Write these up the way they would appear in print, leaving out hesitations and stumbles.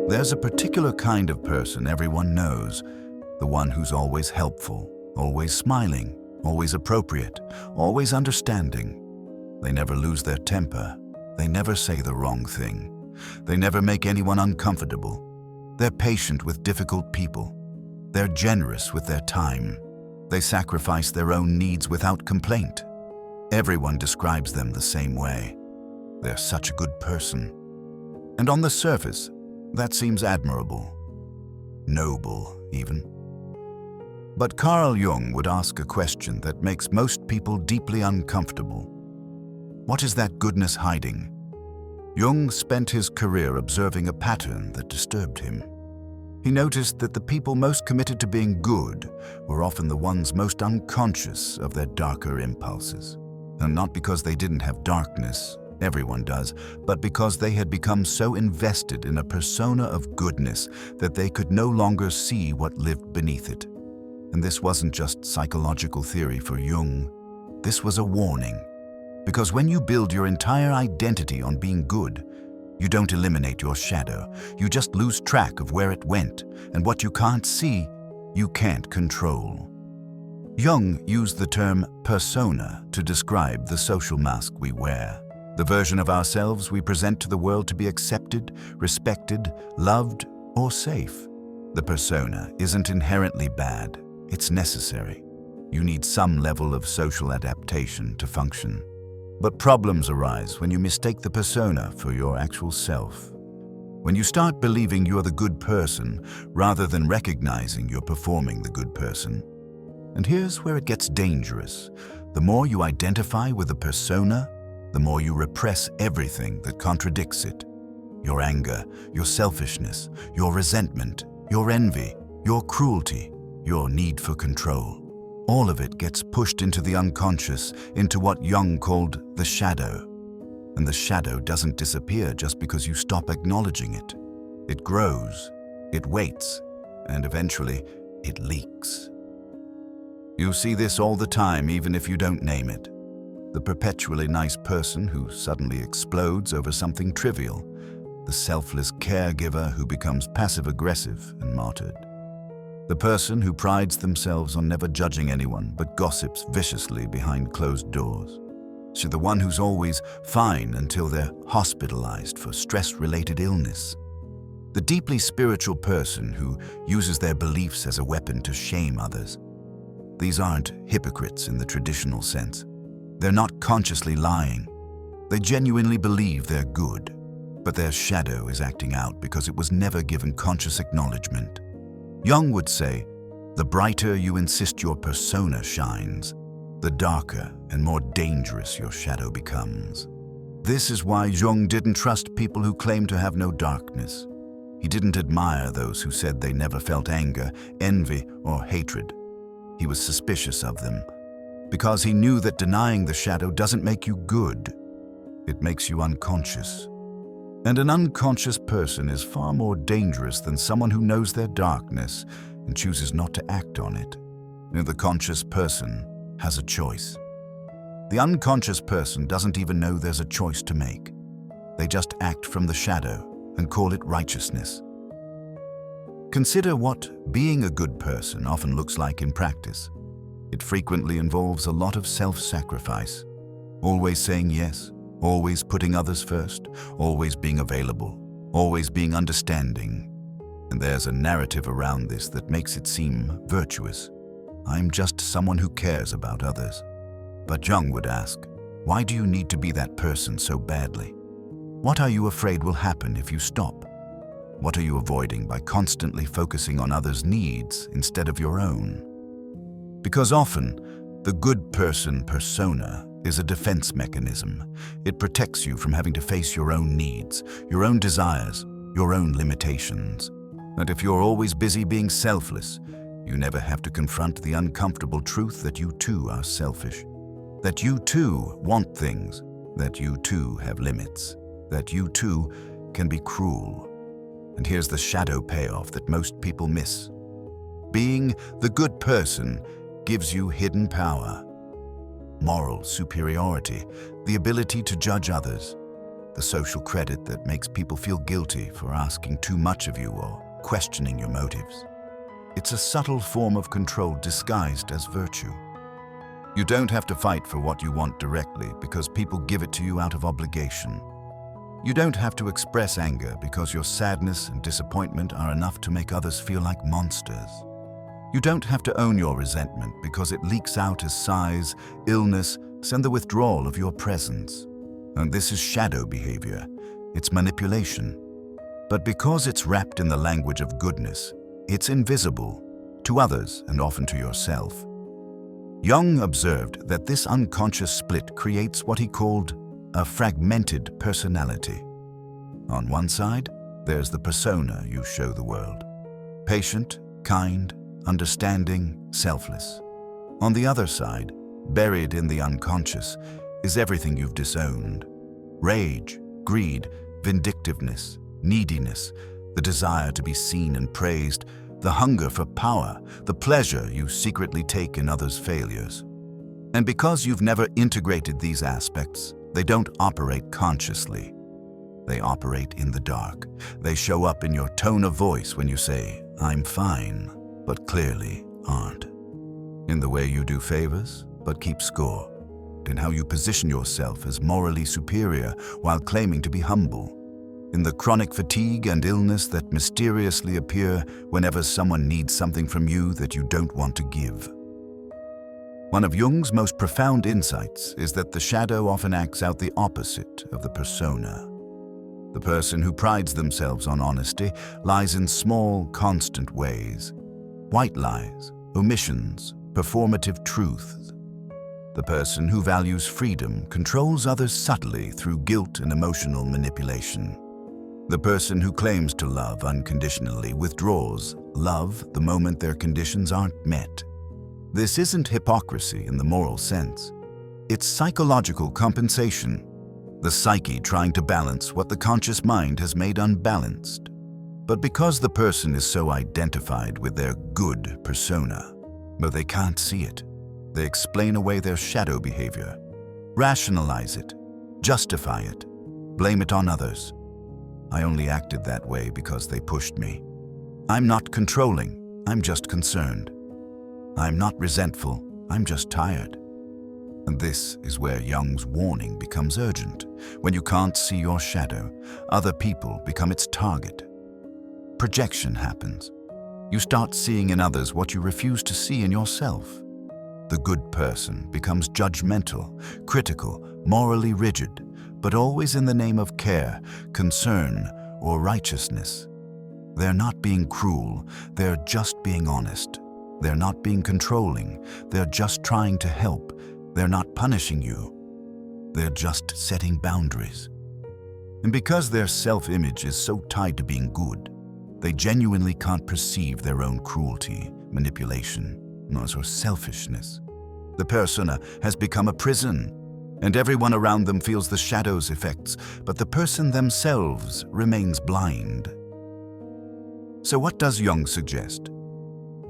There's a particular kind of person everyone knows, the one who's always helpful, always smiling, always appropriate, always understanding. They never lose their temper. They never say the wrong thing. They never make anyone uncomfortable. They're patient with difficult people. They're generous with their time. They sacrifice their own needs without complaint. Everyone describes them the same way. They're such a good person. And on the surface, that seems admirable, noble even. But Carl Jung would ask a question that makes most people deeply uncomfortable. What is that goodness hiding? Jung spent his career observing a pattern that disturbed him. He noticed that the people most committed to being good were often the ones most unconscious of their darker impulses. And not because they didn't have darkness, everyone does, but because they had become so invested in a persona of goodness that they could no longer see what lived beneath it. And this wasn't just psychological theory for Jung. This was a warning. Because when you build your entire identity on being good, you don't eliminate your shadow. You just lose track of where it went, and what you can't see, you can't control. Jung used the term persona to describe the social mask we wear, the version of ourselves we present to the world to be accepted, respected, loved, or safe. The persona isn't inherently bad. It's necessary. You need some level of social adaptation to function. But problems arise when you mistake the persona for your actual self. When you start believing you're the good person rather than recognizing you're performing the good person. And here's where it gets dangerous. The more you identify with a persona, the more you repress everything that contradicts it. Your anger, your selfishness, your resentment, your envy, your cruelty, your need for control. All of it gets pushed into the unconscious, into what Jung called the shadow. And the shadow doesn't disappear just because you stop acknowledging it. It grows, it waits, and eventually it leaks. You see this all the time, even if you don't name it. The perpetually nice person who suddenly explodes over something trivial. The selfless caregiver who becomes passive-aggressive and martyred. The person who prides themselves on never judging anyone but gossips viciously behind closed doors. So the one who's always fine until they're hospitalized for stress-related illness. The deeply spiritual person who uses their beliefs as a weapon to shame others. These aren't hypocrites in the traditional sense. They're not consciously lying. They genuinely believe they're good, but their shadow is acting out because it was never given conscious acknowledgement. Jung would say, the brighter you insist your persona shines, the darker and more dangerous your shadow becomes. This is why Jung didn't trust people who claimed to have no darkness. He didn't admire those who said they never felt anger, envy, or hatred. He was suspicious of them, because he knew that denying the shadow doesn't make you good. It makes you unconscious. And an unconscious person is far more dangerous than someone who knows their darkness and chooses not to act on it. The conscious person has a choice. The unconscious person doesn't even know there's a choice to make. They just act from the shadow and call it righteousness. Consider what being a good person often looks like in practice. It frequently involves a lot of self-sacrifice, always saying yes, always putting others first, always being available, always being understanding. And there's a narrative around this that makes it seem virtuous. I'm just someone who cares about others. But Jung would ask, why do you need to be that person so badly? What are you afraid will happen if you stop? What are you avoiding by constantly focusing on others' needs instead of your own? Because often, the good person persona is a defense mechanism. It protects you from having to face your own needs, your own desires, your own limitations. And if you're always busy being selfless, you never have to confront the uncomfortable truth that you too are selfish, that you too want things, that you too have limits, that you too can be cruel. And here's the shadow payoff that most people miss. Being the good person gives you hidden power, moral superiority, the ability to judge others. the social credit that makes people feel guilty for asking too much of you or questioning your motives. It's a subtle form of control disguised as virtue. You don't have to fight for what you want directly because people give it to you out of obligation. You don't have to express anger because your sadness and disappointment are enough to make others feel like monsters. You don't have to own your resentment because it leaks out as sighs, illness, and the withdrawal of your presence. And this is shadow behavior. It's manipulation. But because it's wrapped in the language of goodness, it's invisible to others and often to yourself. Jung observed that this unconscious split creates what he called a fragmented personality. On one side, there's the persona you show the world. Patient, kind, understanding, selfless. On the other side, buried in the unconscious, is everything you've disowned. Rage, greed, vindictiveness, neediness, the desire to be seen and praised, the hunger for power, the pleasure you secretly take in others' failures. And because you've never integrated these aspects, they don't operate consciously. They operate in the dark. They show up in your tone of voice when you say, "I'm fine," but clearly aren't. In the way you do favors, but keep score. In how you position yourself as morally superior while claiming to be humble. In the chronic fatigue and illness that mysteriously appear whenever someone needs something from you that you don't want to give. One of Jung's most profound insights is that the shadow often acts out the opposite of the persona. The person who prides themselves on honesty lies in small, constant ways. White lies, omissions, performative truths. The person who values freedom controls others subtly through guilt and emotional manipulation. The person who claims to love unconditionally withdraws love the moment their conditions aren't met. This isn't hypocrisy in the moral sense. It's psychological compensation, the psyche trying to balance what the conscious mind has made unbalanced. But because the person is so identified with their good persona, but they can't see it, they explain away their shadow behavior, rationalize it, justify it, blame it on others. I only acted that way because they pushed me. I'm not controlling, I'm just concerned. I'm not resentful, I'm just tired. And this is where Jung's warning becomes urgent. When you can't see your shadow, other people become its target. Projection happens. You start seeing in others what you refuse to see in yourself. The good person becomes judgmental, critical, morally rigid, but always in the name of care, concern, or righteousness. They're not being cruel, they're just being honest. They're not being controlling, they're just trying to help. They're not punishing you, they're just setting boundaries. And because their self-image is so tied to being good, they genuinely can't perceive their own cruelty, manipulation, or selfishness. The persona has become a prison, and everyone around them feels the shadow's effects, but the person themselves remains blind. So what does Jung suggest?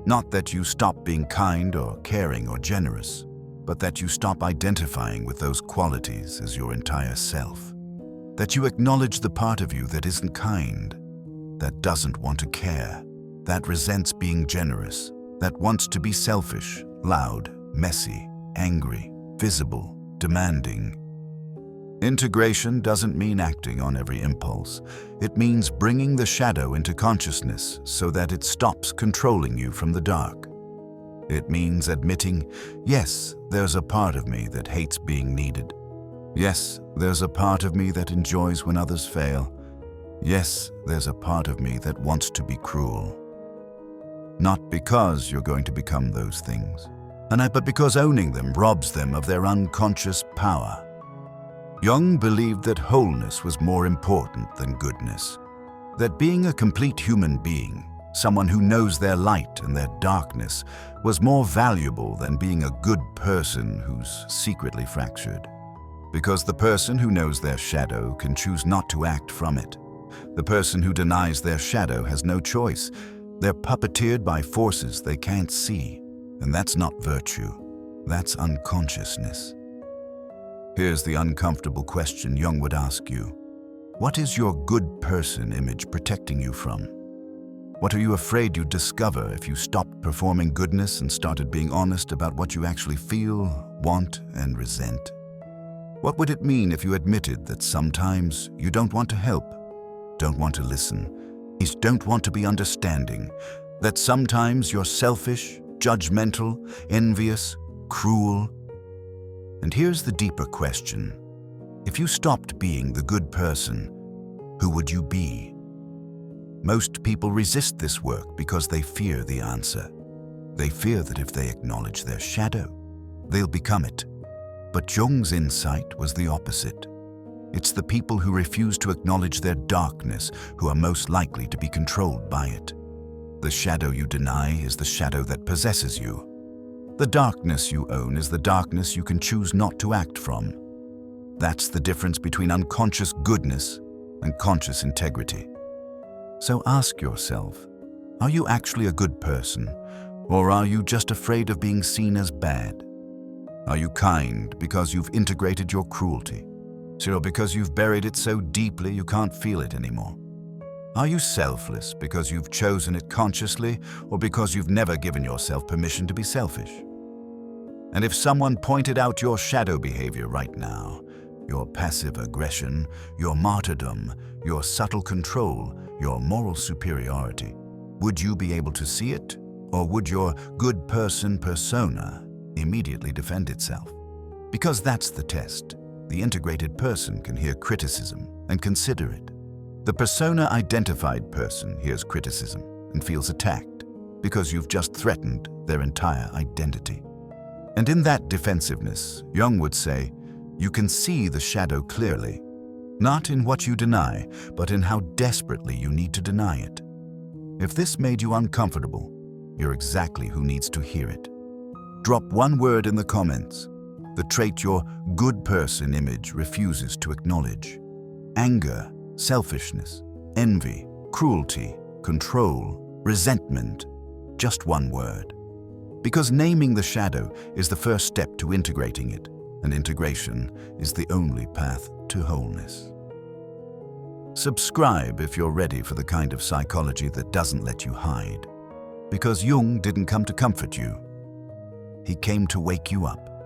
Not that you stop being kind or caring or generous, but that you stop identifying with those qualities as your entire self. That you acknowledge the part of you that isn't kind, that doesn't want to care, that resents being generous, that wants to be selfish, loud, messy, angry, visible, demanding. Integration doesn't mean acting on every impulse. It means bringing the shadow into consciousness so that it stops controlling you from the dark. It means admitting, yes, there's a part of me that hates being needed. Yes, there's a part of me that enjoys when others fail. Yes, there's a part of me that wants to be cruel. Not because you're going to become those things, but because owning them robs them of their unconscious power. Jung believed that wholeness was more important than goodness, that being a complete human being, someone who knows their light and their darkness, was more valuable than being a good person who's secretly fractured. Because the person who knows their shadow can choose not to act from it. The person who denies their shadow has no choice. They're puppeteered by forces they can't see. And that's not virtue, that's unconsciousness. Here's the uncomfortable question Jung would ask you. What is your good person image protecting you from? What are you afraid you'd discover if you stopped performing goodness and started being honest about what you actually feel, want, and resent? What would it mean if you admitted that sometimes you don't want to help, don't want to listen, don't want to be understanding, that sometimes you're selfish, judgmental, envious, cruel? And here's the deeper question. If you stopped being the good person, who would you be? Most people resist this work because they fear the answer. They fear that if they acknowledge their shadow, they'll become it. But Jung's insight was the opposite. It's the people who refuse to acknowledge their darkness who are most likely to be controlled by it. The shadow you deny is the shadow that possesses you. The darkness you own is the darkness you can choose not to act from. That's the difference between unconscious goodness and conscious integrity. So ask yourself, are you actually a good person, or are you just afraid of being seen as bad? Are you kind because you've integrated your cruelty, or because you've buried it so deeply you can't feel it anymore? Are you selfless because you've chosen it consciously, or because you've never given yourself permission to be selfish? And if someone pointed out your shadow behavior right now, your passive aggression, your martyrdom, your subtle control, your moral superiority, would you be able to see it, or would your good person persona immediately defend itself? Because that's the test. The integrated person can hear criticism and consider it. The persona-identified person hears criticism and feels attacked because you've just threatened their entire identity. And in that defensiveness, Jung would say, you can see the shadow clearly, not in what you deny, but in how desperately you need to deny it. If this made you uncomfortable, you're exactly who needs to hear it. Drop one word in the comments, the trait your good person image refuses to acknowledge. Anger, selfishness, envy, cruelty, control, resentment. Just one word. Because naming the shadow is the first step to integrating it, and integration is the only path to wholeness. Subscribe if you're ready for the kind of psychology that doesn't let you hide. Because Jung didn't come to comfort you. He came to wake you up.